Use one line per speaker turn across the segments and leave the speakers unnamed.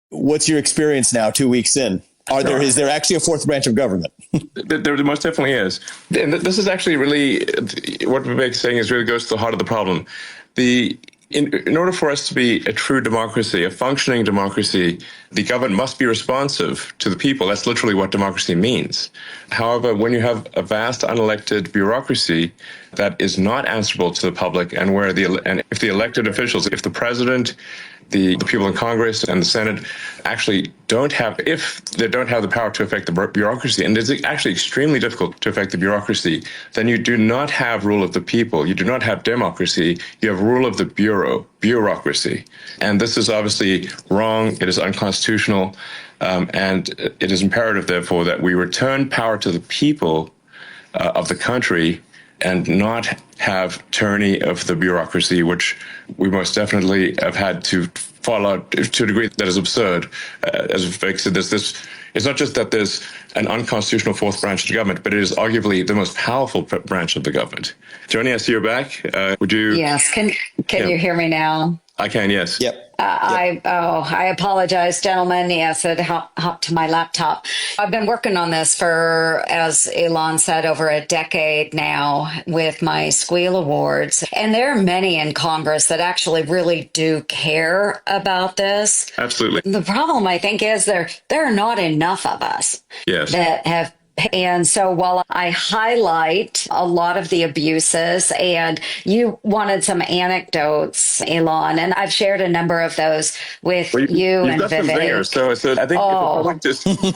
What's your experience now, 2 weeks in? Is there actually a fourth branch of government?
There most definitely is. And this is actually really, what Vivek's saying is really goes to the heart of the problem. In order for us to be a true democracy, a functioning democracy, the government must be responsive to the people. That's literally what democracy means. However, when you have a vast unelected bureaucracy that is not answerable to the public, and if the elected officials, if the president, the people in Congress and the Senate actually don't have the power to affect the bureaucracy, and it's actually extremely difficult to affect the bureaucracy, then you do not have rule of the people. You do not have democracy. You have rule of the bureaucracy. And this is obviously wrong. It is unconstitutional. And it is imperative, therefore, that we return power to the people of the country and not have tyranny of the bureaucracy, which we most definitely have had to follow to a degree that is absurd. As Vivek said, it's not just that there's an unconstitutional fourth branch of the government, but it is arguably the most powerful branch of the government. Joni, I see you're back. Would you?
Yes. Can you hear me now?
I can, yes.
Yep.
I apologize, gentlemen. Yes, it hopped to my laptop. I've been working on this for, as Elon said, over a decade now with my Squeal Awards. And there are many in Congress that actually really do care about this.
Absolutely.
The problem, I think, is there are not enough of us that have. And so while I highlight a lot of the abuses, and you wanted some anecdotes, Elon, and I've shared a number of those with you and Vivek.
So I think if the public just, it's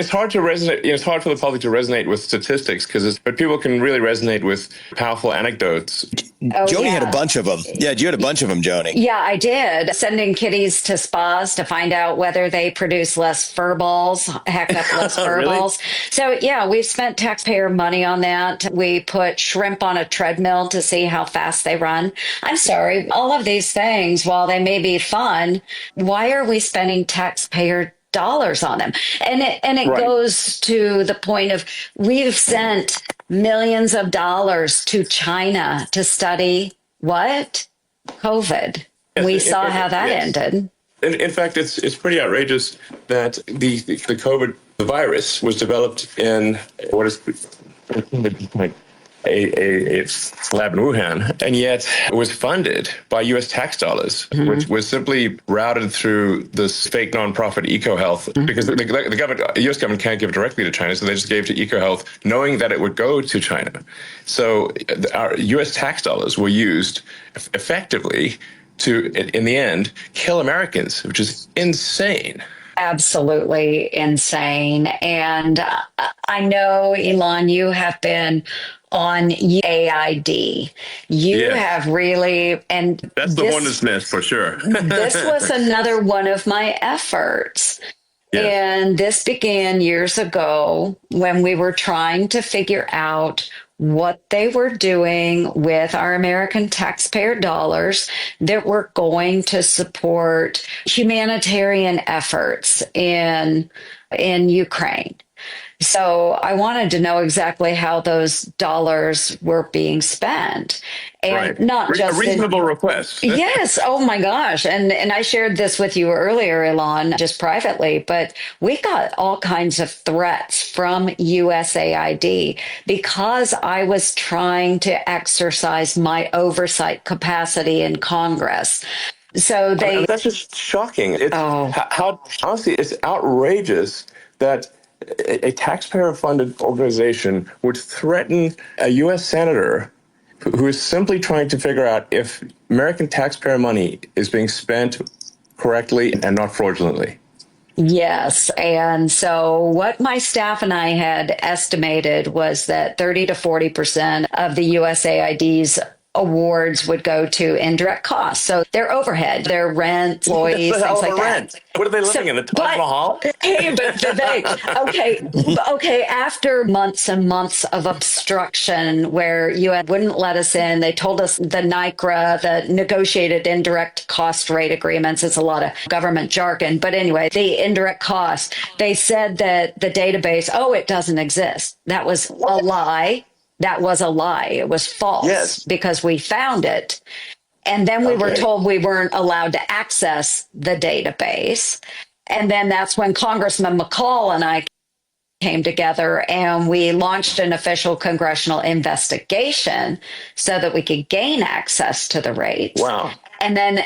hard to resonate. It's hard for the public to resonate with statistics but people can really resonate with powerful anecdotes.
Joni had a bunch of them. Yeah, you had a bunch of them, Joni.
Yeah, I did. Sending kitties to spas to find out whether they produce less fur balls, heck up less fur balls. So yeah, we've spent taxpayer money on that. We put shrimp on a treadmill to see how fast they run. I'm sorry, all of these things, while they may be fun, why are we spending taxpayer dollars on them? And it goes to the point of we've sent millions of dollars to China to study what? COVID.
Yes,
we saw how that ended.
In fact, it's pretty outrageous that the COVID virus was developed in what is a lab in Wuhan, and yet was funded by U.S. tax dollars, which was simply routed through this fake nonprofit EcoHealth, because the U.S. government can't give directly to China, so they just gave to EcoHealth, knowing that it would go to China. So our U.S. tax dollars were used effectively to, in the end, kill Americans, which is insane.
Absolutely insane. And I know, Elon, you have been on USAID. You have really, and
that's the hornet's nest for sure.
This was another one of my efforts. Yes. And this began years ago when we were trying to figure out what they were doing with our American taxpayer dollars that were going to support humanitarian efforts in Ukraine. So I wanted to know exactly how those dollars were being spent, and not just
a reasonable request.
Yes. Oh my gosh. And I shared this with you earlier, Elon, just privately, but we got all kinds of threats from USAID because I was trying to exercise my oversight capacity in Congress. So
that's just shocking. How honestly, it's outrageous that a taxpayer-funded organization would threaten a U.S. senator who is simply trying to figure out if American taxpayer money is being spent correctly and not fraudulently.
Yes. And so what my staff and I had estimated was that 30 to 40% of the USAID's awards would go to indirect costs. So their overhead, their rent, employees, things like that.
What are they living in? The Taj Mahal?
Hey, but okay. After months and months of obstruction where UN wouldn't let us in, they told us the NICRA, the negotiated indirect cost rate agreements. It's a lot of government jargon. But anyway, the indirect cost, they said that the database, it doesn't exist. That was a lie. That was a lie. It was false because we found it. And then we were
Okay.
told we weren't allowed to access the database. And then that's when Congressman McCall and I came together and we launched an official congressional investigation so that we could gain access to the rates.
Wow.
And then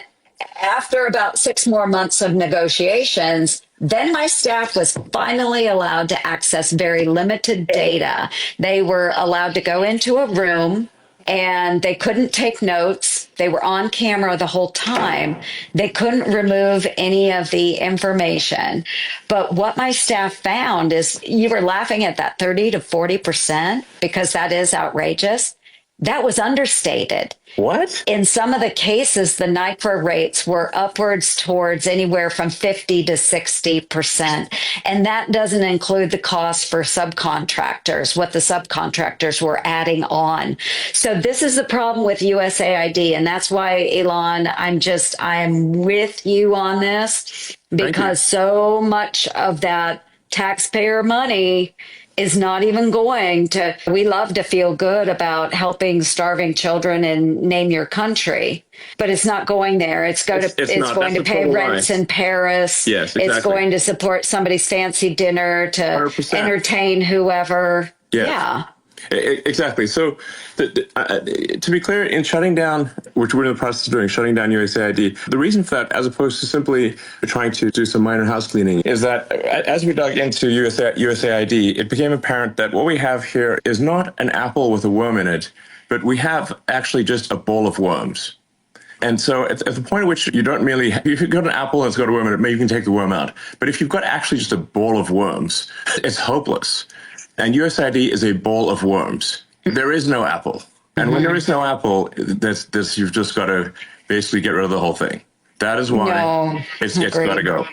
after about 6 more months of negotiations, then my staff was finally allowed to access very limited data. They were allowed to go into a room and they couldn't take notes. They were on camera the whole time. They couldn't remove any of the information. But what my staff found is, you were laughing at that 30 to 40% because that is outrageous. That was understated.
What?
In some of the cases, the NICRA rates were upwards towards anywhere from 50 to 60%. And that doesn't include the cost for subcontractors, what the subcontractors were adding on. So this is the problem with USAID. And that's why, Elon, I'm with you on this, because so much of that taxpayer money is not even going to, we love to feel good about helping starving children in name your country, but it's not going there. It's going to pay rents in Paris.
Yes, exactly.
It's going to support somebody's fancy dinner to
100%.
Entertain whoever.
Yes.
Yeah.
Exactly. So, to be clear, in shutting down, which we're in the process of doing, shutting down USAID, the reason for that, as opposed to simply trying to do some minor house cleaning, is that as we dug into USAID, it became apparent that what we have here is not an apple with a worm in it, but we have actually just a bowl of worms. And so at the point at which you don't merely, if you've got an apple and it's got a worm in it, maybe you can take the worm out. But if you've got actually just a bowl of worms, it's hopeless. And USAID is a bowl of worms. There is no apple. And when there is no apple, you've just got to basically get rid of the whole thing. That is why it's got to go.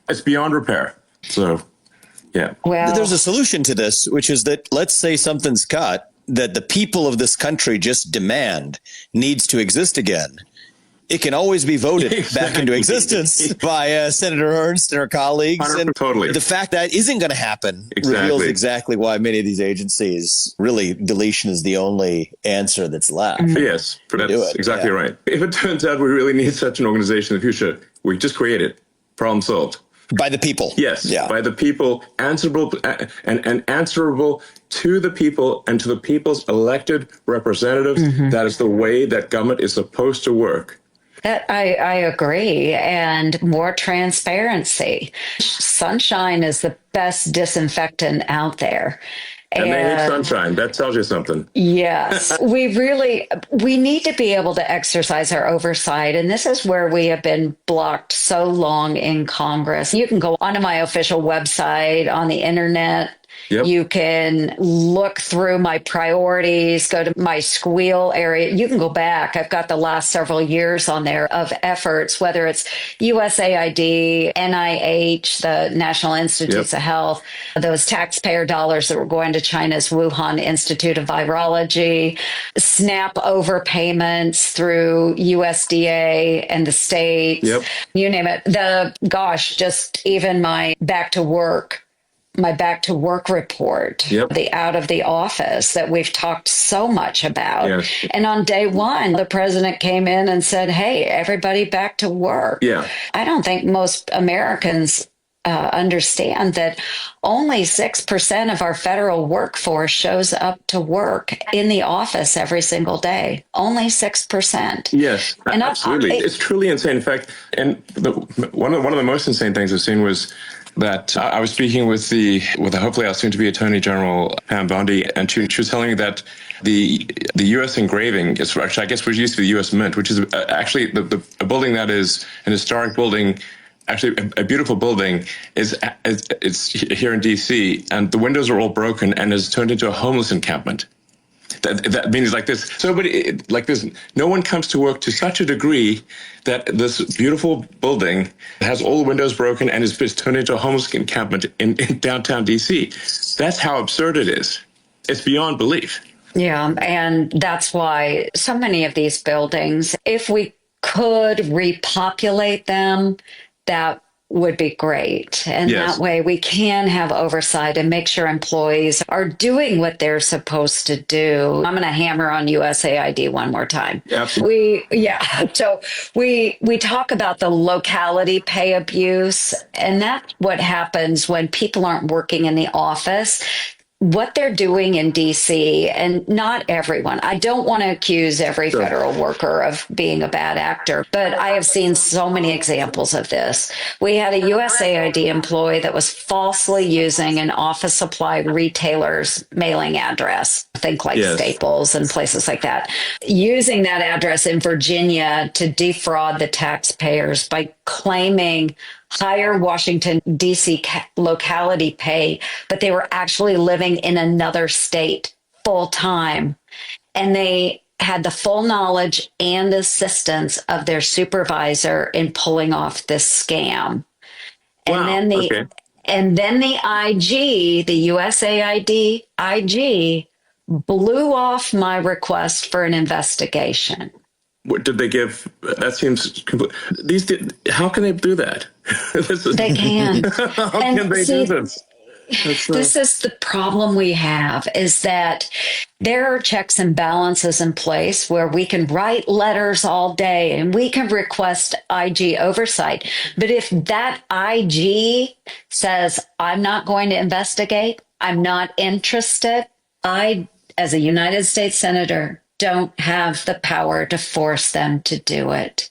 It's beyond repair. So, yeah.
Well,
There's a solution to this, which is that, let's say something's cut that the people of this country just demand needs to exist again. It can always be voted back into existence by Senator Ernst and her colleagues. And
totally.
The fact that isn't going to happen reveals exactly why many of these agencies, really, deletion is the only answer that's left.
Yes, but that's exactly right. If it turns out we really need such an organization in the future, we just create it. Problem solved.
By the people.
Yes, by the people, answerable and answerable to the people and to the people's elected representatives. That is the way that government is supposed to work.
That I agree. And more transparency. Sunshine is the best disinfectant out there.
And they hate sunshine. That tells you something.
Yes, we need to be able to exercise our oversight. And this is where we have been blocked so long in Congress. You can go onto my official website on the internet. Yep. You can look through my priorities, go to my squeal area. You can go back. I've got the last several years on there of efforts, whether it's USAID, NIH, the National Institutes of Health, those taxpayer dollars that were going to China's Wuhan Institute of Virology, SNAP overpayments through USDA and the states, you name it. Just even my back to work report, the out of the office that we've talked so much about. Yes. And on day one, the president came in and said, hey, everybody back to work. Yeah. I don't think most Americans understand that only 6% of our federal workforce shows up to work in the office every single day. Only 6%.
Yes, and absolutely. It's truly insane. In fact, and one of the most insane things I've seen was that I was speaking with the hopefully our soon-to-be Attorney General Pam Bondi, and she was telling me that the U.S. engraving is actually, I guess, which used to be the U.S. Mint, which is actually a building that is an historic building, actually a beautiful building, it's here in D.C., and the windows are all broken and has turned into a homeless encampment. That means like this. No one comes to work to such a degree that this beautiful building has all the windows broken and is turned into a homeless encampment in downtown DC. That's how absurd it is. It's beyond belief.
Yeah, and that's why so many of these buildings, if we could repopulate them, that would be great. And
Yes.
that way we can have oversight and make sure employees are doing what they're supposed to do. I'm going to hammer on USAID one more time.
Absolutely.
So we talk about the locality pay abuse, and that's what happens when people aren't working in the office. What they're doing in DC, and not everyone, I don't want to accuse every federal worker of being a bad actor, but I have seen so many examples of this. We had a USAID employee that was falsely using an office supply retailer's mailing address, think like Staples and places like that, using that address in Virginia to defraud the taxpayers by claiming higher Washington, D.C. locality pay, but they were actually living in another state full time. And they had the full knowledge and assistance of their supervisor in pulling off this scam. And and then the IG, the USAID IG, blew off my request for an investigation.
What did they give? That seems complete. How can they do that?
They can.
How can they do this?
This is the problem we have, is that there are checks and balances in place where we can write letters all day and we can request IG oversight. But if that IG says, I'm not going to investigate, I'm not interested, I, as a United States Senator, don't have the power to force them to do it.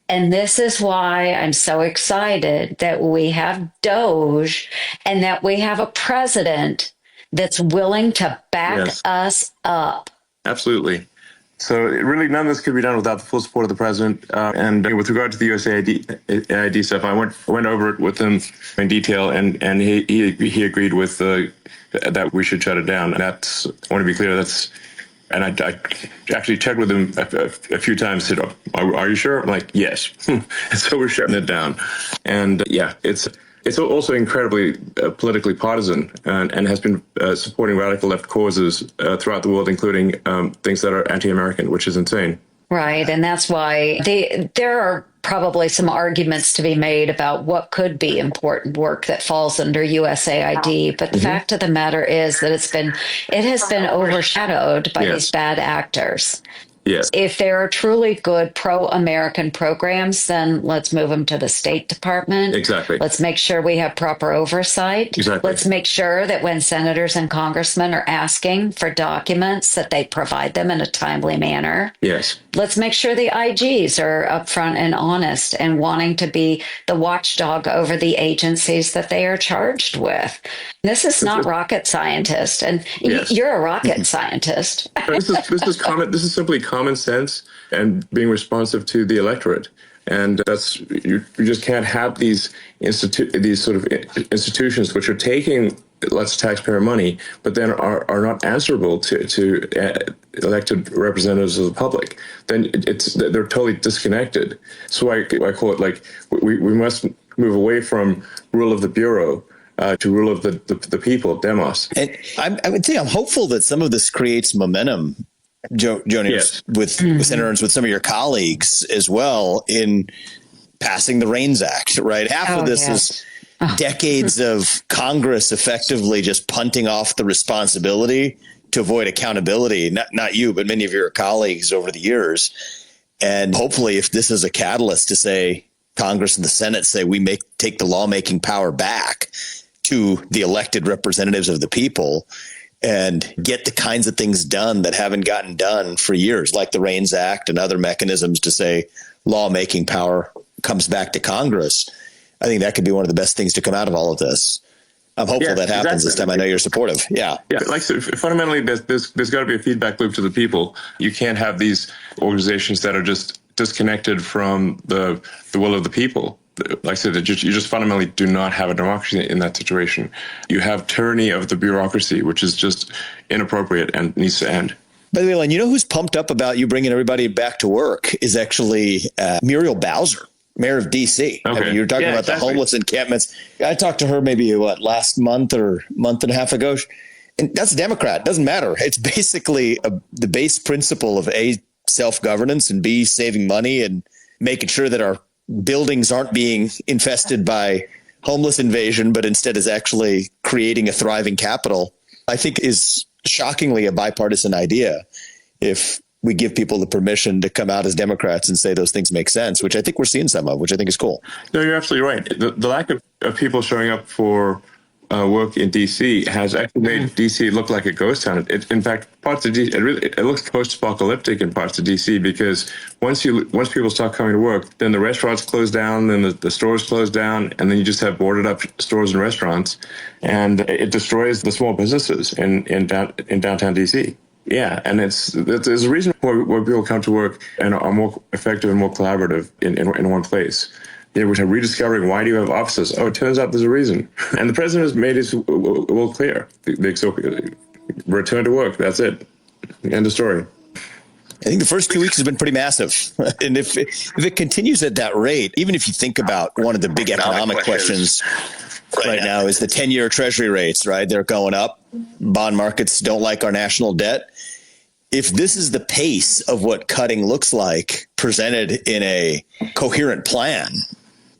And this is why I'm so excited that we have Doge and that we have a president that's willing to back us up.
Absolutely. So really, none of this could be done without the full support of the president. And with regard to the USAID stuff, I went over it with him in detail, and he agreed with that we should shut it down. And that's, I want to be clear, that's. And I actually checked with him a few times, said, are you sure? I'm like, yes. And so we're shutting it down. And it's also incredibly politically partisan, and has been supporting radical left causes throughout the world, including things that are anti-American, which is insane.
Right. And that's why there are probably some arguments to be made about what could be important work that falls under USAID. But the fact of the matter is that it has been overshadowed by these bad actors.
Yes.
If there are truly good pro-American programs, then let's move them to the State Department.
Exactly.
Let's make sure we have proper oversight.
Exactly.
Let's make sure that when senators and congressmen are asking for documents, that they provide them in a timely manner.
Yes.
Let's make sure the IGs are upfront and honest and wanting to be the watchdog over the agencies that they are charged with. This is not rocket scientist, and you're a rocket scientist.
This is simply common sense and being responsive to the electorate. And that's, you just can't have these sort of institutions which are taking lots of taxpayer money, but then are not answerable to elected representatives of the public. Then they're totally disconnected. So I call it, like, we must move away from rule of the bureau to rule of the people, demos.
And I would say I'm hopeful that some of this creates momentum, Joni, with senators, with some of your colleagues as well, in passing the REINS Act, right? Half of this is decades of Congress effectively just punting off the responsibility to avoid accountability. Not you, but many of your colleagues over the years. And hopefully, if this is a catalyst to say, Congress and the Senate say we take the lawmaking power back to the elected representatives of the people and get the kinds of things done that haven't gotten done for years, like the REINS Act and other mechanisms to say lawmaking power comes back to Congress. I think that could be one of the best things to come out of all of this. I'm hopeful that happens this time. I know you're supportive. Yeah.
Like, so fundamentally, there's got to be a feedback loop to the people. You can't have these organizations that are just disconnected from the will of the people. Like I said, you just fundamentally do not have a democracy in that situation. You have tyranny of the bureaucracy, which is just inappropriate and needs to end.
By the way, Len, you know who's pumped up about you bringing everybody back to work is actually Muriel Bowser, mayor of D.C.
Okay.
I mean, you're talking about the homeless encampments. I talked to her maybe, last month or month and a half ago. And that's a Democrat. Doesn't matter. It's basically the base principle of A, self-governance, and B, saving money and making sure that our buildings aren't being infested by homeless invasion, but instead is actually creating a thriving capital, I think is shockingly a bipartisan idea if we give people the permission to come out as Democrats and say those things make sense, which I think we're seeing some of, which I think is cool.
No, you're absolutely right. The lack of people showing up for work in D.C. has actually made D.C. look like a ghost town. In fact, parts of D.C. It looks post-apocalyptic in parts of D.C. because once people start coming to work, then the restaurants close down, then the stores close down, and then you just have boarded up stores and restaurants, and it destroys the small businesses in downtown D.C. Yeah, and there's a reason why people come to work and are more effective and more collaborative in one place. Which are rediscovering, why do you have offices? Oh, it turns out there's a reason. And the president has made his will clear. Return to work, that's it. End of story.
I think the first 2 weeks has been pretty massive. And if it continues at that rate, even if you think about one of the big economic questions right now is the 10-year treasury rates, right? They're going up. Bond markets don't like our national debt. If this is the pace of what cutting looks like presented in a coherent plan,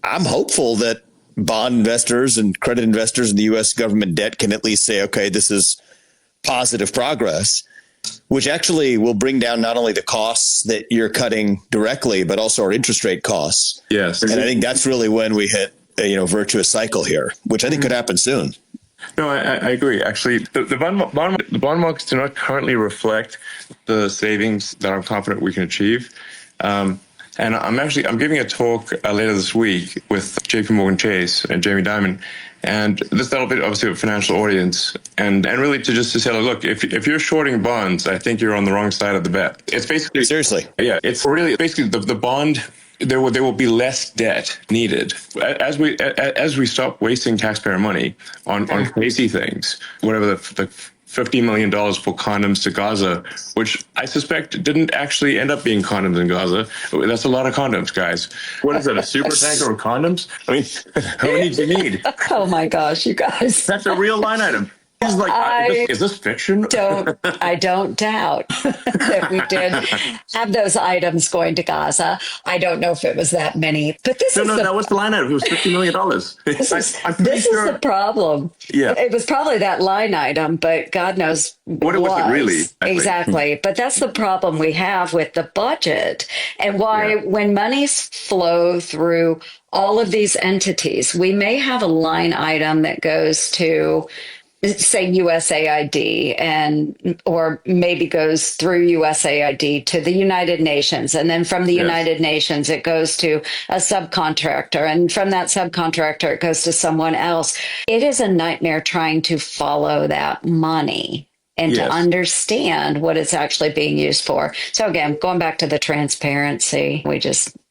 I'm hopeful that bond investors and credit investors in the U.S. government debt can at least say, okay, this is positive progress, which actually will bring down not only the costs that you're cutting directly, but also our interest rate costs.
Yes.
And I think that's really when we hit a virtuous cycle here, which I think could happen soon.
No, I agree. Actually, the bond markets do not currently reflect the savings that I'm confident we can achieve. And I'm giving a talk later this week with JP Morgan Chase and Jamie Dimon, and that'll be obviously a financial audience, and really to say, look, if you're shorting bonds, I think you're on the wrong side of the bet. It's basically
seriously,
yeah, it's really basically the bond. There will be less debt needed as we stop wasting taxpayer money on crazy things, whatever the $50 million for condoms to Gaza, which I suspect didn't actually end up being condoms in Gaza. That's a lot of condoms, guys. What is that, a super tanker of condoms? I mean, how many do you need?
Oh my gosh, you guys.
That's a real line item. He's like, is this fiction?
I don't doubt that we did have those items going to Gaza. I don't know if it was that many, but
that was the line item. It was $50 million.
This is the problem.
Yeah.
It was probably that line item, but God knows
what it was really.
Exactly. But that's the problem we have with the budget and why when monies flow through all of these entities, we may have a line item that goes to, say, USAID or maybe goes through USAID to the United Nations. And then from the United Nations, it goes to a subcontractor. And from that subcontractor, it goes to someone else. It is a nightmare trying to follow that money and to understand what it's actually being used for. So again, going back to the transparency,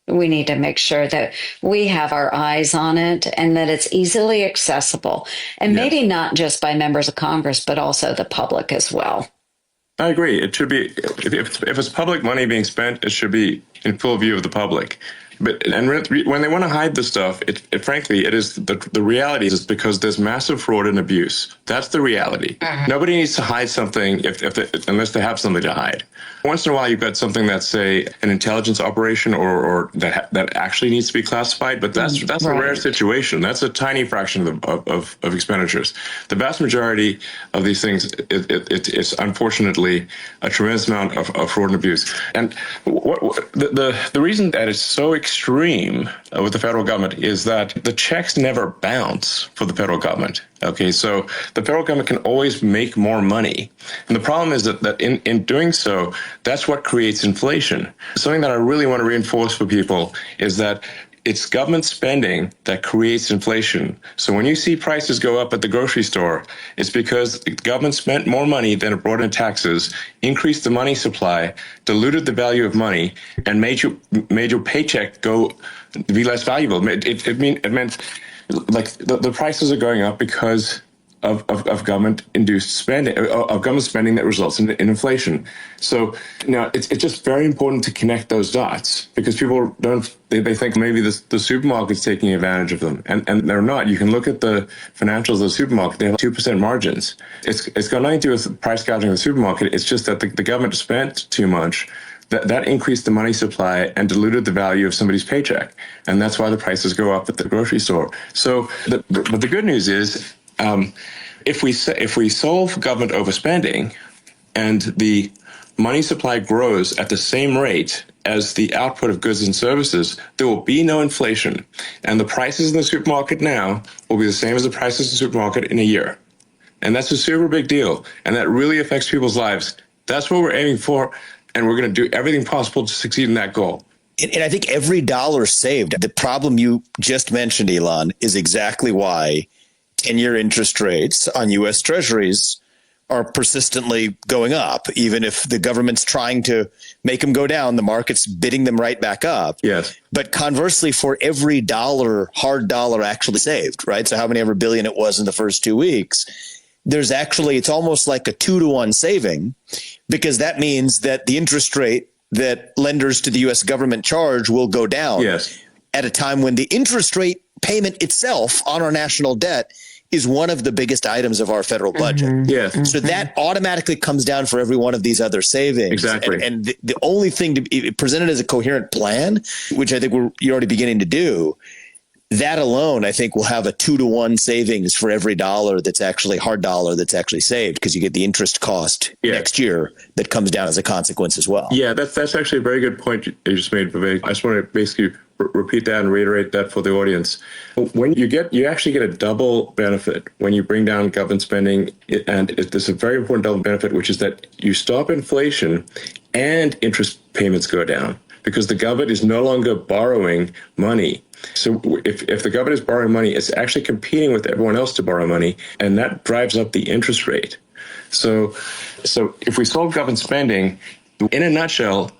we need to make sure that we have our eyes on it and that it's easily accessible. And maybe not just by members of Congress, but also the public as well.
I agree. It should be, if it's public money being spent, it should be in full view of the public. And when they want to hide the stuff, frankly, it is the reality is because there's massive fraud and abuse. That's the reality. Nobody needs to hide something unless they have something to hide. Once in a while, you've got something that's, say, an intelligence operation or that actually needs to be classified, but that's a rare situation. That's a tiny fraction of expenditures. The vast majority of these things, it's unfortunately a tremendous amount of fraud and abuse. And the reason that it's so extreme with the federal government is that the checks never bounce for the federal government. Okay, so the federal government can always make more money. And the problem is that in doing so, that's what creates inflation. Something that I really want to reinforce for people is that it's government spending that creates inflation. So when you see prices go up at the grocery store, it's because the government spent more money than it brought in taxes, increased the money supply, diluted the value of money, and made your paycheck be less valuable. It meant like the prices are going up because of government-induced spending, of government spending that results in inflation. So it's just very important to connect those dots because people they think maybe the supermarket's taking advantage of them, and they're not. You can look at the financials of the supermarket; they have 2% margins. It's got nothing to do with price gouging of the supermarket. It's just that the government spent too much that increased the money supply and diluted the value of somebody's paycheck. And that's why the prices go up at the grocery store. So, but the good news is, if we solve government overspending and the money supply grows at the same rate as the output of goods and services, there will be no inflation. And the prices in the supermarket now will be the same as the prices in the supermarket in a year. And that's a super big deal. And that really affects people's lives. That's what we're aiming for. And we're going to do everything possible to succeed in that goal.
And I think every dollar saved, the problem you just mentioned, Elon, is exactly why 10-year interest rates on U.S. Treasuries are persistently going up. Even if the government's trying to make them go down, the market's bidding them right back up.
Yes.
But conversely, for every dollar, hard dollar actually saved, right? So how many ever billion it was in the first 2 weeks, there's actually, it's almost like a 2-to-1 saving, because that means that the interest rate that lenders to the U.S. government charge will go down.
Yes.
At a time when the interest rate payment itself on our national debt is one of the biggest items of our federal budget.
Mm-hmm. Yes.
So that automatically comes down for every one of these other savings.
Exactly.
And the only thing to be presented as a coherent plan, which I think you're already beginning to do, that alone, I think, will have a 2-to-1 savings for every dollar that's actually hard dollar that's actually saved, because you get the interest cost next year that comes down as a consequence as well.
Yeah, that's actually a very good point you just made, Vivek. I just want to basically repeat that and reiterate that for the audience. When you actually get a double benefit when you bring down government spending, and there's a very important double benefit, which is that you stop inflation and interest payments go down, because the government is no longer borrowing money. So if the government is borrowing money, it's actually competing with everyone else to borrow money, and that drives up the interest rate. So if we solve government spending, in a nutshell,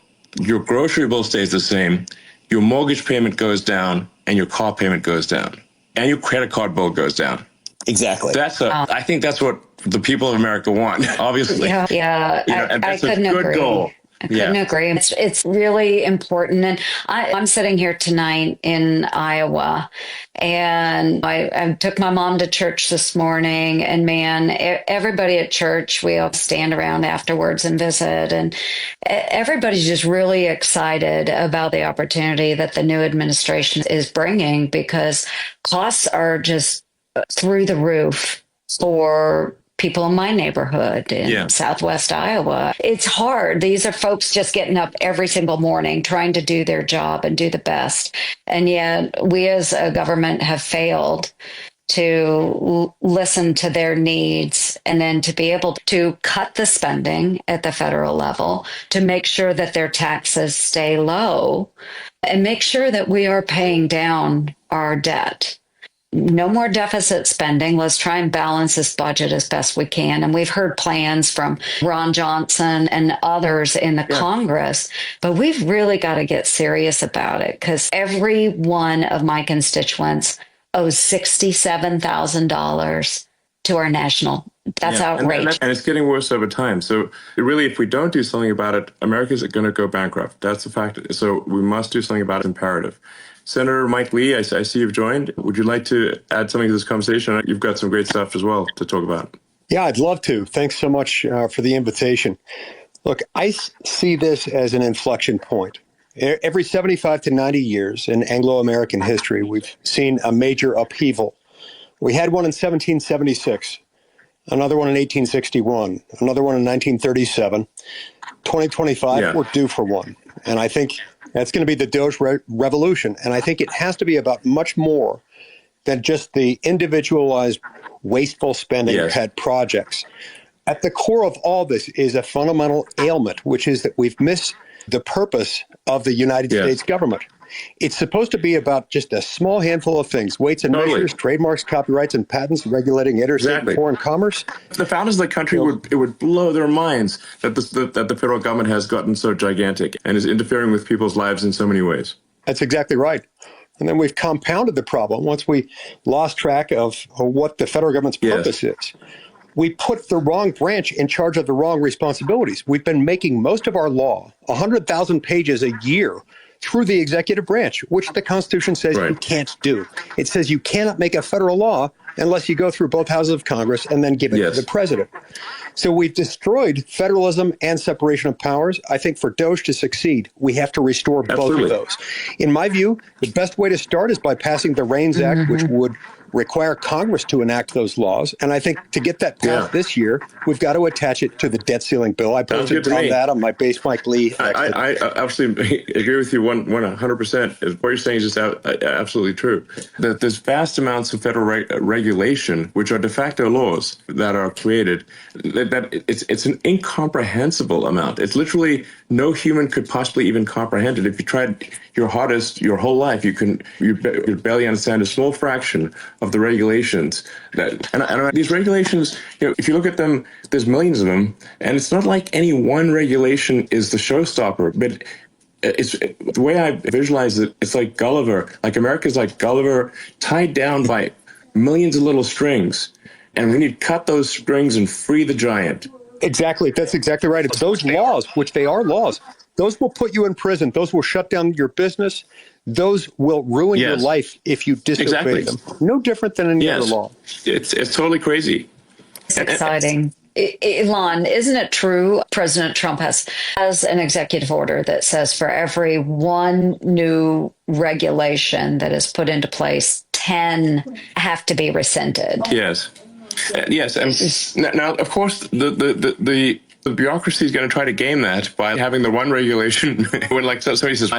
your grocery bill stays the same, your mortgage payment goes down, and your car payment goes down, and your credit card bill goes down.
Exactly.
I think that's what the people of America want, obviously.
Yeah.
And that's
I couldn't
a good
agree.
goal.
I couldn't agree. It's really important. And I'm sitting here tonight in Iowa, and I took my mom to church this morning, and man, everybody at church, we all stand around afterwards and visit, and everybody's just really excited about the opportunity that the new administration is bringing, because costs are just through the roof for people in my neighborhood in Southwest Iowa. It's hard. These are folks just getting up every single morning, trying to do their job and do the best. And yet we as a government have failed to listen to their needs, and then to be able to cut the spending at the federal level to make sure that their taxes stay low, and make sure that we are paying down our debt. No more deficit spending. Let's try and balance this budget as best we can. And we've heard plans from Ron Johnson and others in the Congress, but we've really got to get serious about it, because every one of my constituents owes $67,000 to our national. That's outrageous.
And it's getting worse over time. So really, if we don't do something about it, America's going to go bankrupt. That's the fact. So we must do something about it. It's imperative. Senator Mike Lee, I see you've joined. Would you like to add something to this conversation? You've got some great stuff as well to talk about.
Yeah, I'd love to. Thanks so much for the invitation. Look, I see this as an inflection point. Every 75 to 90 years in Anglo-American history, we've seen a major upheaval. We had one in 1776, another one in 1861, another one in 1937. 2025, we're due for one. And I think that's going to be the Doge revolution. And I think it has to be about much more than just the individualized, wasteful spending pet projects. At the core of all this is a fundamental ailment, which is that we've missed the purpose of the United States government. It's supposed to be about just a small handful of things: weights and measures, trademarks, copyrights, and patents, regulating interstate and foreign commerce.
The founders of the country would blow their minds that the federal government has gotten so gigantic and is interfering with people's lives in so many ways.
That's exactly right. And then we've compounded the problem once we lost track of what the federal government's purpose is. We put the wrong branch in charge of the wrong responsibilities. We've been making most of our law, 100,000 pages a year, through the executive branch, which the Constitution says you can't do. It says you cannot make a federal law unless you go through both houses of Congress and then give it to the president. So we've destroyed federalism and separation of powers. I think for Doge to succeed, we have to restore both of those. In my view, the best way to start is by passing the REINS Act, which would require Congress to enact those laws. And I think to get that passed this year, we've got to attach it to the debt ceiling bill. I posted on that on my base Mike Lee.
I absolutely agree with you 100%. What you're saying is just absolutely true. That there's vast amounts of federal regulation, which are de facto laws that are created, that it's an incomprehensible amount. It's literally no human could possibly even comprehend it. If you tried your hardest your whole life, you'd barely understand a small fraction of the regulations. And these regulations, if you look at them, there's millions of them, and it's not like any one regulation is the showstopper, but it's the way I visualize it. It's like Gulliver. Like America's like Gulliver, tied down by millions of little strings, and we need to cut those strings and free the giant.
Exactly. That's exactly right. Those laws, which they are laws, those will put you in prison. Those will shut down your business. Those will ruin your life if you disobey them. No different than any other law.
It's totally crazy.
It's exciting. Elon, isn't it true President Trump has an executive order that says for every one new regulation that is put into place, 10 have to be rescinded?
Yes. Yes. And now, of course, the bureaucracy is going to try to game that by having the one regulation when, like, somebody says,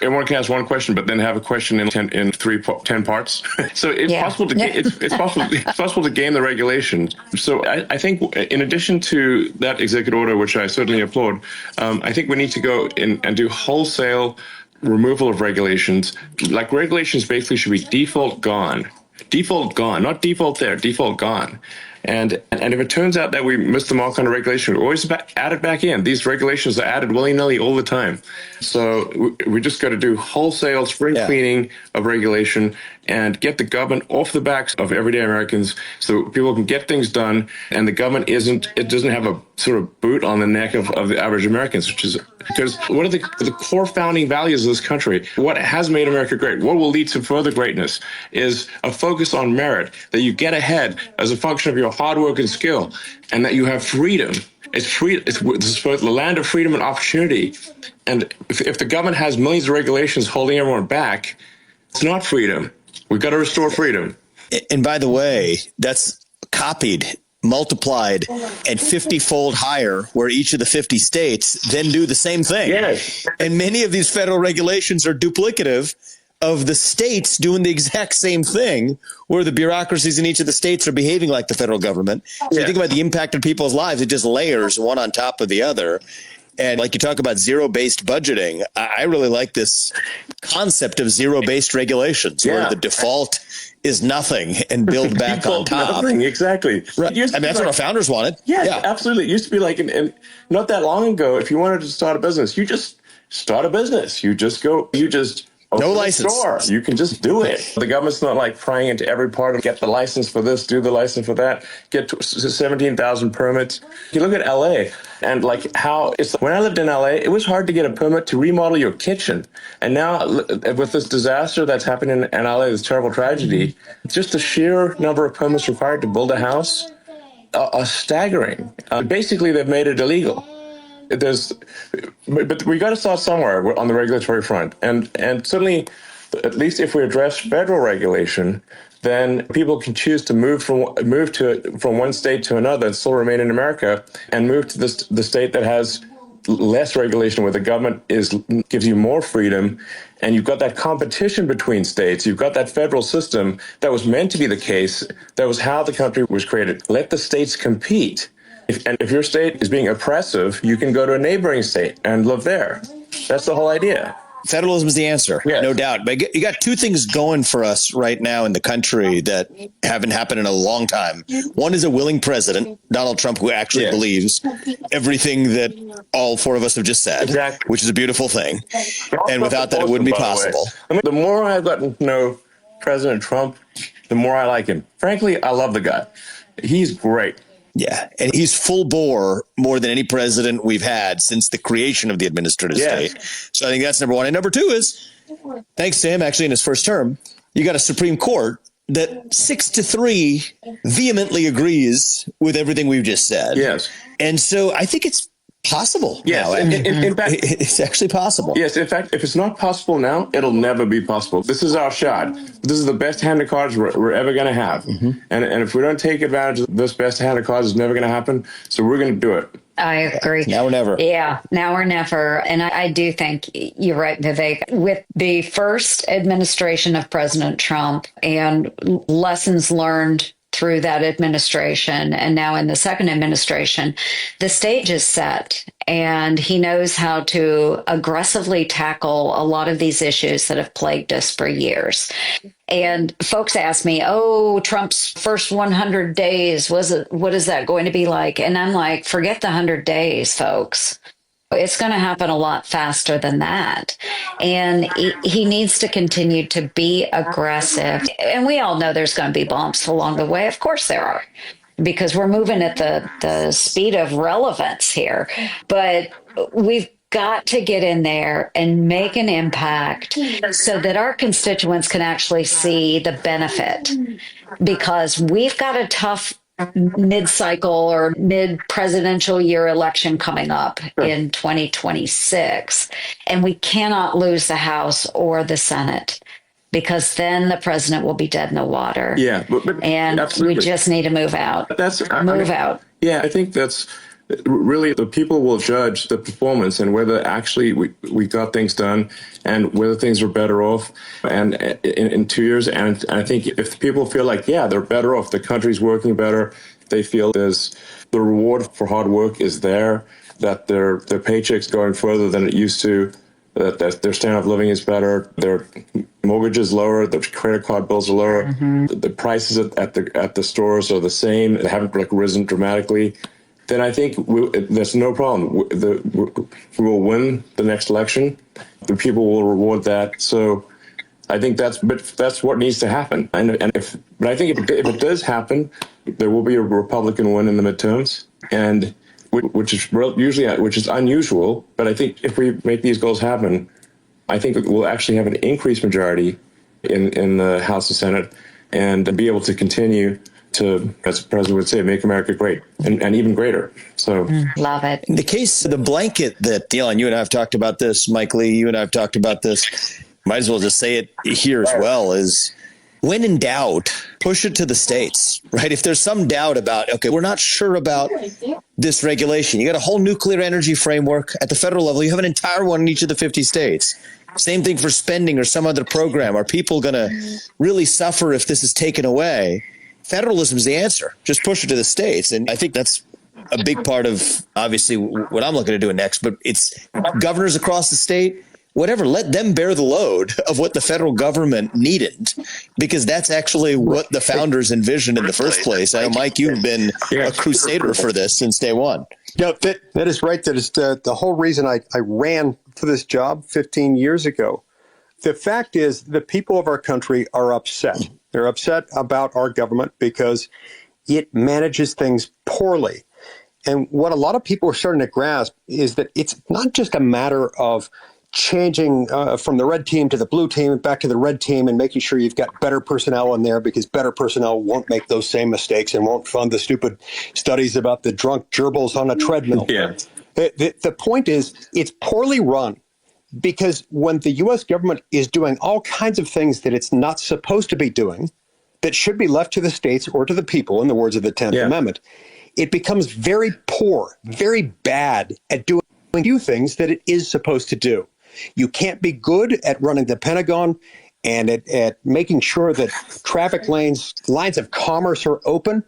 everyone can ask one question, but then have a question in 10 parts. So it's possible to it's possible to game the regulation. So I think in addition to that executive order, which I certainly applaud, I think we need to go in and do wholesale removal of regulations. Like, regulations basically should be default gone. Default gone, not default there, default gone. And if it turns out that we missed the mark on a regulation, we always add it back in. These regulations are added willy-nilly all the time. So we just got to do wholesale spring cleaning of regulation and get the government off the backs of everyday Americans so people can get things done, and the government doesn't have a sort of boot on the neck of the average Americans, which is because one of the core founding values of this country, what has made America great, what will lead to further greatness, is a focus on merit, that you get ahead as a function of your hard work and skill, and that you have freedom. It's free. It's the land of freedom and opportunity. And if the government has millions of regulations holding everyone back, it's not freedom. We've got to restore freedom.
And by the way, that's copied, multiplied, and 50-fold higher, where each of the 50 states then do the same thing.
Yes.
And many of these federal regulations are duplicative of the states doing the exact same thing, where the bureaucracies in each of the states are behaving like the federal government. So you think about the impact on people's lives, it just layers one on top of the other. And like you talk about zero-based budgeting, I really like this concept of zero-based regulations, where the default is nothing and build back on top.
Nothing, exactly.
Right. I mean, that's what our founders wanted.
Yeah, absolutely. It used to be like, and not that long ago, if you wanted to start a business, you just start a business. You just open
no license.
Store. You can just do it. The government's not like prying into every part of get the license for this, do the license for that, get 17,000 permits. You look at LA and like how when I lived in LA, it was hard to get a permit to remodel your kitchen. And now with this disaster that's happened in LA, this terrible tragedy, just the sheer number of permits required to build a house are staggering. Basically, they've made it illegal. But we got to start somewhere on the regulatory front, and certainly, at least if we address federal regulation, then people can choose to move from one state to another and still remain in America, and move to the state that has less regulation, where the government gives you more freedom, and you've got that competition between states. You've got that federal system that was meant to be the case. That was how the country was created. Let the states compete. If your state is being oppressive, you can go to a neighboring state and live there. That's the whole idea.
Federalism is the answer, no doubt. But you got two things going for us right now in the country that haven't happened in a long time. One is a willing president, Donald Trump, who actually believes everything that all four of us have just said, which is a beautiful thing. And without that, it wouldn't be possible.
The more I've gotten to know President Trump, the more I like him. Frankly, I love the guy. He's great.
Yeah, and he's full bore more than any president we've had since the creation of the administrative state. So I think that's number one. And number two is, thanks to him, actually, in his first term, you got a Supreme Court that 6-3 vehemently agrees with everything we've just said.
Yes.
And so I think it's possible.
Yes.
Now.
In fact,
it's actually possible.
Yes. In fact, if it's not possible now, it'll never be possible. This is our shot. This is the best hand of cards we're ever going to have. And if we don't take advantage of this best hand of cards, it's never going to happen. So we're going to do it.
I agree.
Now or never.
Yeah, now or never. And I do think you're right, Vivek. With the first administration of President Trump and lessons learned through that administration, and now in the second administration, the stage is set. And he knows how to aggressively tackle a lot of these issues that have plagued us for years. And folks ask me, oh, Trump's first 100 days, what is that going to be like? And I'm like, forget the 100 days, folks. It's going to happen a lot faster than that. And he needs to continue to be aggressive. And we all know there's going to be bumps along the way. Of course there are, because we're moving at the speed of relevance here. But we've got to get in there and make an impact so that our constituents can actually see the benefit, because we've got a tough mid-cycle or mid-presidential year election coming up in 2026. And we cannot lose the House or the Senate, because then the president will be dead in the water.
Yeah.
And
absolutely.
we just need to move out. Move out.
Yeah, I think that's really the people will judge the performance and whether actually we got things done and whether things are better off and in 2 years. And I think if people feel like, yeah, they're better off, the country's working better, they feel there's the reward for hard work is there, that their paycheck's going further than it used to, that their standard of living is better, their mortgage is lower, the credit card bills are lower, the prices at the stores are the same, they haven't risen dramatically, then I think there's no problem. We will win the next election. The people will reward that. So I think that's what needs to happen. But I think if it does happen, there will be a Republican win in the midterms, and which is unusual. But I think if we make these goals happen, I think we'll actually have an increased majority in the House and Senate, and be able to continue to, as the president would say, make America great and even greater. So
love it.
In the case of the blanket that, Elon, you and I have talked about this, Mike Lee, you and I have talked about this, might as well just say it here as well, is when in doubt, push it to the states, right? If there's some doubt about, okay, we're not sure about this regulation. You got a whole nuclear energy framework at the federal level. You have an entire one in each of the 50 states. Same thing for spending or some other program. Are people going to really suffer if this is taken away? Federalism is the answer. Just push it to the states. And I think that's a big part of, obviously, what I'm looking to do next. But it's governors across the state, whatever, let them bear the load of what the federal government needed, because that's actually what the founders envisioned in the first place. I know, Mike, you've been a crusader for this since day one.
No, that is right. That is the whole reason I ran for this job 15 years ago. The fact is, the people of our country are upset. They're upset about our government because it manages things poorly. And what a lot of people are starting to grasp is that it's not just a matter of changing from the red team to the blue team, back to the red team, and making sure you've got better personnel in there, because better personnel won't make those same mistakes and won't fund the stupid studies about the drunk gerbils on a treadmill.
Yeah.
The point is, it's poorly run. Because when the U.S. government is doing all kinds of things that it's not supposed to be doing, that should be left to the states or to the people, in the words of the 10th Amendment, it becomes very poor, very bad at doing a few things that it is supposed to do. You can't be good at running the Pentagon and at making sure that traffic lines of commerce are open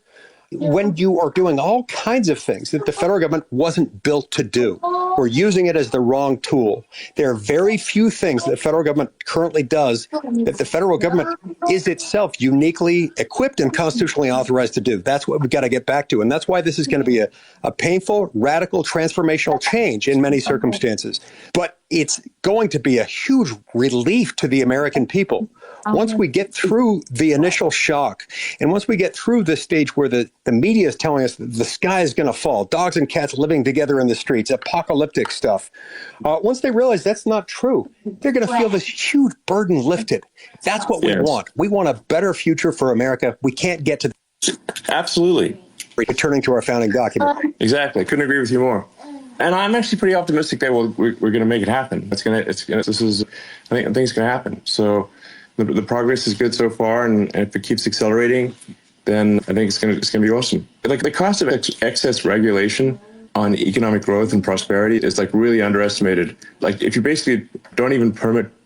when you are doing all kinds of things that the federal government wasn't built to do. We're using it as the wrong tool. There are very few things that the federal government currently does that the federal government is itself uniquely equipped and constitutionally authorized to do. That's what we've got to get back to. And that's why this is going to be a painful, radical, transformational change in many circumstances. But it's going to be a huge relief to the American people Once we get through the initial shock, and once we get through the stage where the media is telling us that the sky is going to fall, dogs and cats living together in the streets, apocalyptic stuff, once they realize that's not true, they're going to feel this huge burden lifted. That's what we want. We want a better future for America. We can't get to
Absolutely.
Returning to our founding document.
Exactly. Couldn't agree with you more. And I'm actually pretty optimistic that we're going to make it happen. I think it's going to happen. So the progress is good so far, and if it keeps accelerating, then I think it's going to be awesome. Like the cost of excess regulation on economic growth and prosperity is like really underestimated. Like if you basically don't even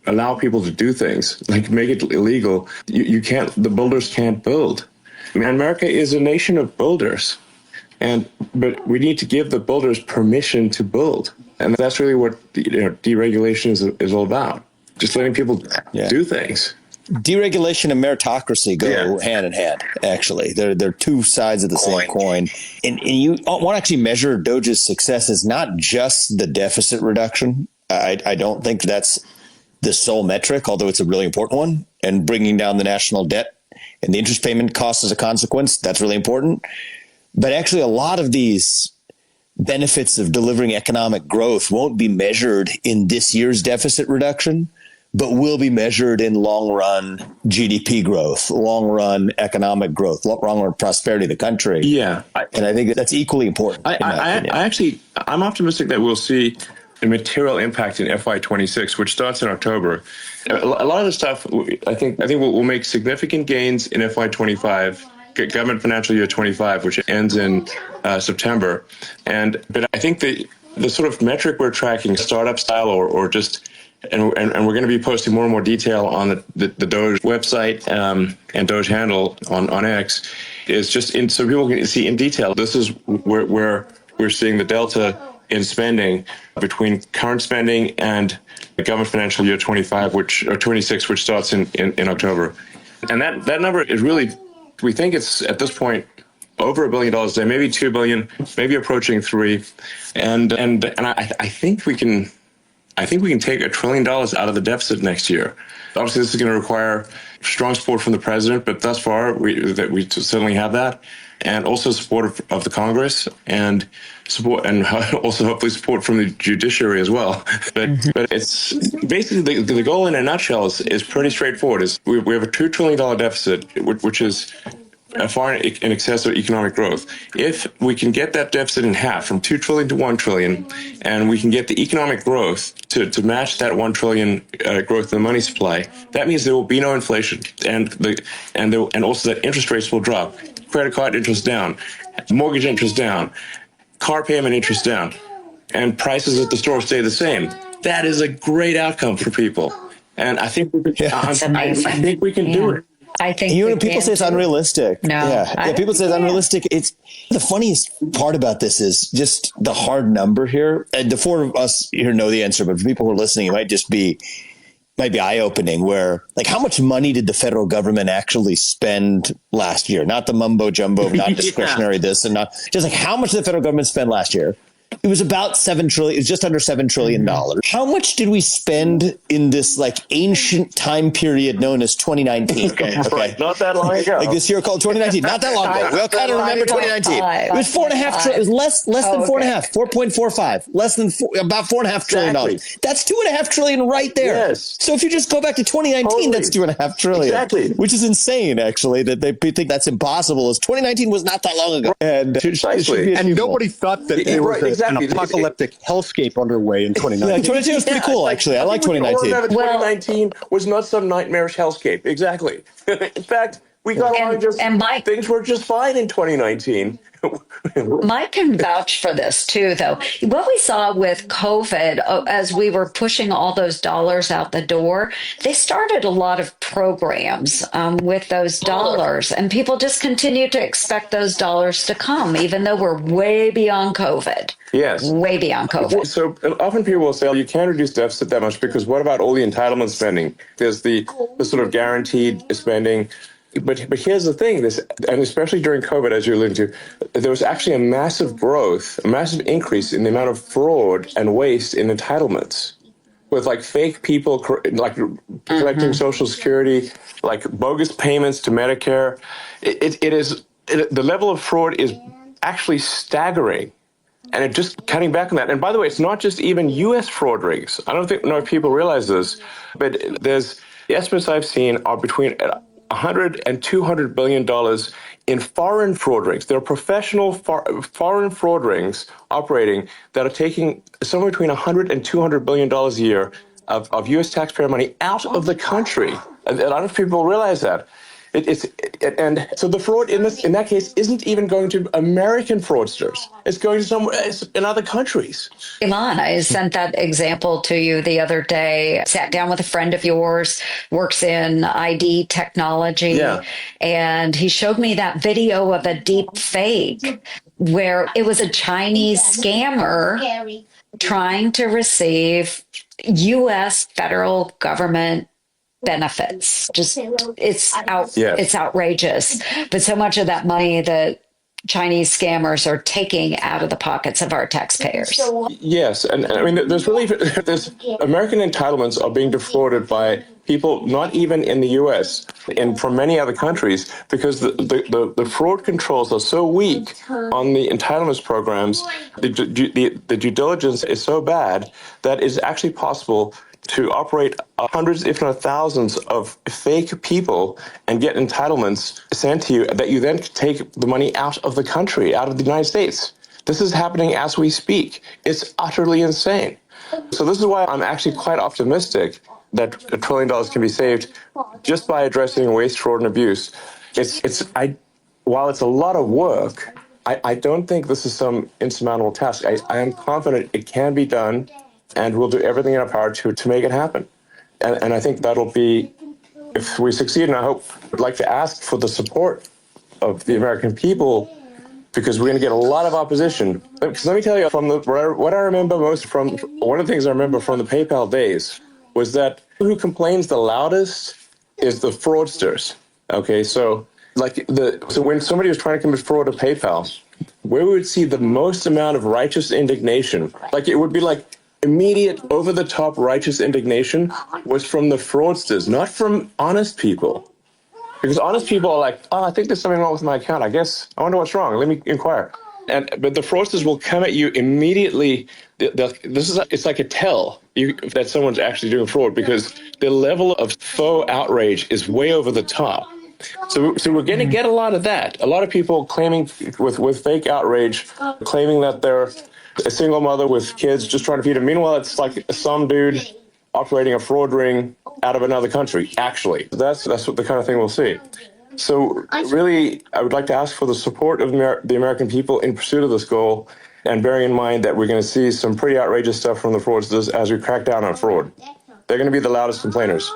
allow people to do things, like make it illegal, you can't. The builders can't build. I mean, America is a nation of builders. But we need to give the builders permission to build. And that's really what deregulation is all about. Just letting people do things.
Deregulation and meritocracy go hand in hand, actually. They're two sides of the same coin. And you want to actually measure Doge's success is not just the deficit reduction. I don't think that's the sole metric, although it's a really important one. And bringing down the national debt and the interest payment costs as a consequence, that's really important. But actually, a lot of these benefits of delivering economic growth won't be measured in this year's deficit reduction, but will be measured in long-run GDP growth, long-run economic growth, long-run prosperity of the country.
Yeah.
And I think that's equally important.
I'm optimistic that we'll see a material impact in FY26, which starts in October. A lot of the stuff, I think we'll make significant gains in FY25. Government financial year 25, which ends in September. But I think the sort of metric we're tracking, startup style or just, and we're going to be posting more and more detail on the Doge website and Doge handle on X, is just so people can see in detail. This is where we're seeing the delta in spending between current spending and the government financial year 25, or 26, which starts in October. And that number is really, we think it's at this point over $1 billion a day, maybe $2 billion, maybe approaching $3 billion. And I think we can take $1 trillion out of the deficit next year. Obviously, this is going to require strong support from the president, but thus far we certainly have that, and also support of the Congress and support, and also hopefully support from the judiciary as well. But it's basically the goal in a nutshell is pretty straightforward. Is we have a $2 trillion deficit, which is far in excess of economic growth. If we can get that deficit in half, from 2 trillion to 1 trillion, and we can get the economic growth to match that 1 trillion growth in the money supply, that means there will be no inflation, and also that interest rates will drop, credit card interest down, mortgage interest down, car payment interest down, and prices at the store stay the same. That is a great outcome for people, and I think I think we can do it.
I think
people say it's unrealistic.
No,
people say it's unrealistic. It's the funniest part about this is just the hard number here. And the four of us here know the answer, but for people who are listening, it might be eye-opening. Where, like, how much money did the federal government actually spend last year? Not the mumbo jumbo, not discretionary this and not just like how much did the federal government spend last year? It was about $7 trillion. It was just under $7 trillion. How much did we spend in this like ancient time period known as 2019? Okay.
Right. Not that long ago.
Like this year called 2019. Not that long ago. We all kind of remember 2019. It was $4.5 trillion. It was less than 4.5. 4.45. Less than about $4.5 trillion. That's $2.5 trillion right there.
Yes.
So if you just go back to 2019, that's $2.5 trillion.
Exactly.
Which is insane, actually, that they think that's impossible. As 2019 was not that long ago, and
nobody thought that there was an apocalyptic hellscape underway in 2019.
Yeah, 2019 was pretty cool, actually. I like 2019.
2019 was not some nightmarish hellscape. Exactly. In fact, we got things were just fine in 2019.
Mike can vouch for this too, though. What we saw with COVID, as we were pushing all those dollars out the door, they started a lot of programs with those dollars, and people just continue to expect those dollars to come, even though we're way beyond COVID.
Yes.
Way beyond COVID.
So often people will say, you can't reduce deficit that much because what about all the entitlement spending? There's the sort of guaranteed spending. But here's the thing, and especially during COVID, as you're alluding to, there was actually a massive growth, a massive increase in the amount of fraud and waste in entitlements. with like fake people, like collecting Social Security, like bogus payments to Medicare. The level of fraud is actually staggering. And it just cutting back on that. And by the way, it's not just even U.S. fraud rings. I don't know if people realize this, but the estimates I've seen are between 100 and 200 billion dollars in foreign fraud rings. There are professional foreign fraud rings operating that are taking somewhere between 100 and 200 billion dollars a year of U.S. taxpayer money out of the country. And a lot of people realize that. And so the fraud in that case isn't even going to American fraudsters. It's going to somewhere in other countries.
Elon, I sent that example to you the other day. Sat down with a friend of yours, works in ID technology,
Yeah.
and he showed me that video of a deep fake where it was a Chinese scammer trying to receive U.S. federal government benefits. Just it's outrageous. But so much of that money that Chinese scammers are taking out of the pockets of our taxpayers.
Yes, and I mean, there's American entitlements are being defrauded by people not even in the U.S. and from many other countries because the fraud controls are so weak on the entitlements programs. The due diligence is so bad that it's actually possible to operate hundreds, if not thousands, of fake people and get entitlements sent to you that you then take the money out of the country, out of the United States. This is happening as we speak. It's utterly insane. So this is why I'm actually quite optimistic that $1 trillion can be saved just by addressing waste, fraud, and abuse. While it's a lot of work, I don't think this is some insurmountable task. I am confident it can be done, and we'll do everything in our power to make it happen. And I think that'll be, if we succeed, and I'd like to ask for the support of the American people, because we're going to get a lot of opposition. Because let me tell you, what I remember most from, one of the things I remember from the PayPal days was that who complains the loudest is the fraudsters. Okay, so when somebody was trying to commit fraud to PayPal, where we would see the most amount of righteous indignation, like it would be like immediate, over-the-top righteous indignation, was from the fraudsters, not from honest people. Because honest people are like, oh, I think there's something wrong with my account. I wonder what's wrong. Let me inquire. But the fraudsters will come at you immediately. It's like a tell that someone's actually doing fraud, because the level of faux outrage is way over the top. So we're going to get a lot of that. A lot of people claiming with fake outrage, claiming that they're a single mother with kids just trying to feed them. Meanwhile, it's like some dude operating a fraud ring out of another country, actually. That's what the kind of thing we'll see. So really, I would like to ask for the support of the American people in pursuit of this goal, and bearing in mind that we're going to see some pretty outrageous stuff from the fraudsters as we crack down on fraud. They're going to be the loudest complainers.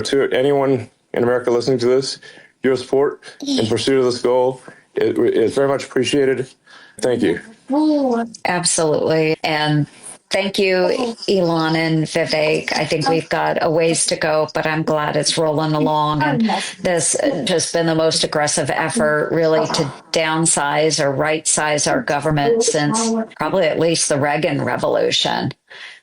To anyone in America listening to this, your support in pursuit of this goal is very much appreciated. Thank you.
Absolutely. And thank you, Elon and Vivek. I think we've got a ways to go, but I'm glad it's rolling along. And this has just been the most aggressive effort, really, to downsize or right size our government since probably at least the Reagan Revolution.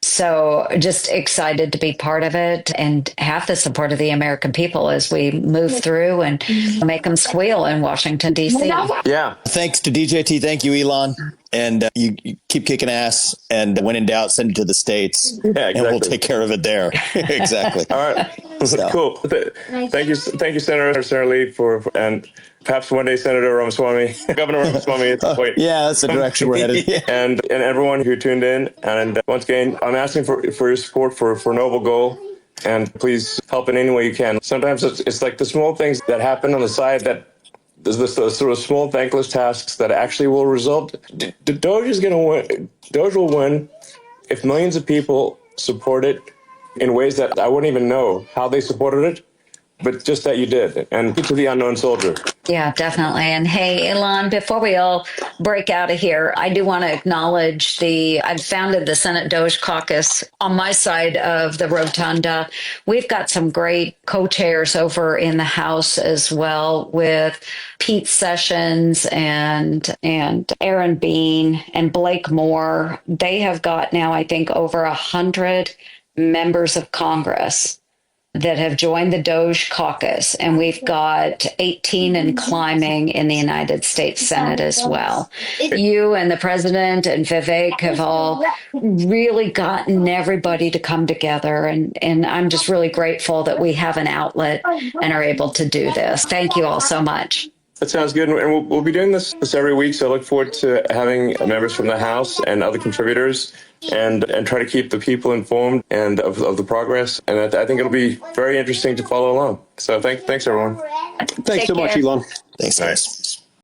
So just excited to be part of it and have the support of the American people as we move through and make them squeal in Washington, D.C.
Yeah.
Thanks to DJT. Thank you, Elon. And you keep kicking ass. And when in doubt, send it to the States.
Yeah, exactly.
And we'll take care of it there. Exactly.
All right.
So.
Cool. Thank you, Senator Lee, and perhaps one day Senator Ramaswamy, Governor Ramaswamy at some point.
Yeah, that's the direction we're headed. Yeah.
And everyone who tuned in. And once again, I'm asking for your support for a noble goal. And please help in any way you can. Sometimes it's like the small things that happen on the side that there's this sort of small thankless tasks that actually will result. The Doge is going to win. Doge will win if millions of people support it in ways that I wouldn't even know how they supported it, but just that you did. And to the unknown soldier.
Yeah, definitely. And hey, Elon, before we all break out of here, I do want to acknowledge I've founded the Senate Doge Caucus on my side of the rotunda. We've got some great co-chairs over in the House as well, with Pete Sessions and Aaron Bean and Blake Moore. They have got now, I think, over 100 members of Congress that have joined the Doge Caucus, and we've got 18 and climbing in the United States Senate as well. You and the president and Vivek have all really gotten everybody to come together, and I'm just really grateful that we have an outlet and are able to do this. Thank you all so much.
That sounds good. And we'll be doing this every week. So I look forward to having members from the House and other contributors and try to keep the people informed and of the progress. And I think it'll be very interesting to follow along. So thanks everyone.
Thanks so much, Elon.
Thanks, guys.